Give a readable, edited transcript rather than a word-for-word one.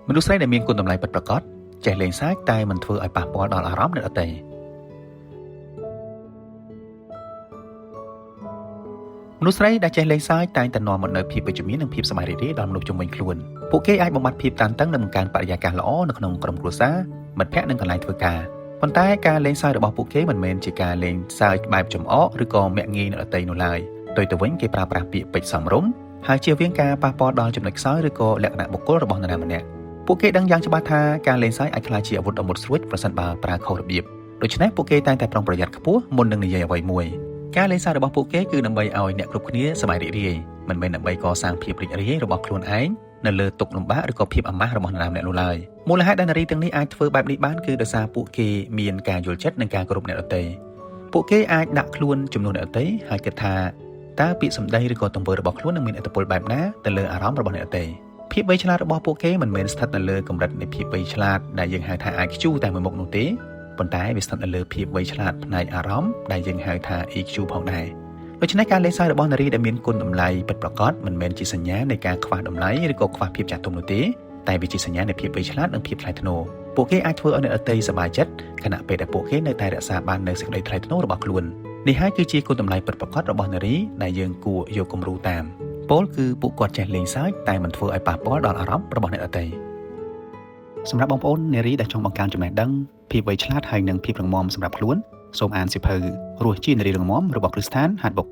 មនុស្សស្រីដែលមានគុណតម្លៃពិតប្រាកដចេះលេងសើចតែមិនធ្វើឲ្យប៉ះពាល់ដល់អារម្មណ៍អ្នកដទៃមនុស្សស្រីដែលចេះលេងសើចតែងតែនាំមកនូវភាពវិជ្ជមាននិងភាពសប្បាយរីករាយដល់មនុស្សជុំវិញខ្លួនពួកគេអាចបំបត្តិភាពតានតឹងនិងបង្កើនបរិយាកាសល្អនៅក្នុងក្រុមគ្រួសារមិត្តភ័ក្តិនិងកន្លែងធ្វើការប៉ុន្តែការលេងសើចរបស់ពួកគេមិនមែនជាការលេងសើចបែបចំអកឬក៏មាក់ងាយអ្នកដទៃនោះឡើយផ្ទុយទៅវិញគេប្រើប្រាស់ពាក្យពេចន៍សមរម្យហើយជៀសវាងការប៉ះពាល់ដល់ចំណុចខ្សោយឬក៏លក្ខណៈបុគ្គលរបស់នរណាម្នាក់ពួកគេដឹងយ៉ាងច្បាស់ថាការលេងសើចអាចក្លាយជាអាវុធដ៏មុតស្រួចប្រសិនបើប្រើខុសរបៀបដូច្នេះពួកគេតែងតែប្រុងប្រយ័ត្នខ្ពស់មុននឹងនិយាយអ្វីមួយការលេងសើចរបស់ពួកគេគឺដើម្បីឲ្យអ្នកគ្រប់គ្នាសប្បាយរីករាយមិនមែនដើម្បីកសាងភាពរីករាយរបស់ខ្លួនឯងនៅលើទុក្ខលំបាកឬក៏ភាពអាម៉ាស់របស់នរណាម្នាក់នោះឡើយមូលហេតុដែលនារីទាំងនេះអាចធ្វើបែបនេះបានគឺដោយសារពួកគេមានការយល់ចិត្តនិងការគោរពអ្នកដទៃពួកគេអាចដាក់ខ្លួនជំនួសអ្នកដទៃហើយគិតថាតើពាក្យសម្ដីឬក៏ទង្វើរបស់ខ្លួននឹងមានឥទ្ធិពលបែបណាទៅលើអារម្មណ៍របស់អ្នកដទៃភាពវៃឆ្លាតរបស់ពួកគេមិនមែនស្ថិតនៅលើកម្រិតនៃភាពវៃឆ្លាតដែលយើងហៅថា IQ តែមួយមុខនោះទេប៉ុន្តែវាស្ថិតនៅលើភាពវៃឆ្លាតផ្នែកអារម្មណ៍ដែលយើងហៅថា EQ ផងដែរដូច្នេះការលេងសើចរបស់នារីដែលមានគុណតម្លៃពិតប្រាកដមិនមែនជាសញ្ញានៃការខ្វះតម្លៃឬក៏ខ្វះភាពចាស់ទុំនោះទេតែវាជាសញ្ញានៃភាពវៃឆ្លាតនិងភាពថ្លៃថ្នូរពួកគេអាចធ្វើឲ្យអ្នកដទៃសប្បាយចិត្តខណៈពេលដែលពួកគេនៅតែរក្សាបាននូវសេចក្តីថ្លៃថ្នូររបស់ខ្លួននេះហើយគឺជាគុណតម្លៃពិតប្រាកដរបស់នារីដែលយើងគួរយកគំរូតាមពោលគឺពួកគាត់ចេះលេងសើចតែមិនធ្វើឲ្យប៉ះពាល់ដល់អារម្មណ៍របស់អ្នកដទៃសម្រាប់បងប្អូននារីដែលចង់បង្កើនចំណេះដឹងភាពវៃឆ្លាតហើយនិងភាពរឹងមាំសម្រាប់ខ្លួនសូមអានសៀវភៅរស់ជានារីរឹងមាំរបស់ Kristen Hardbook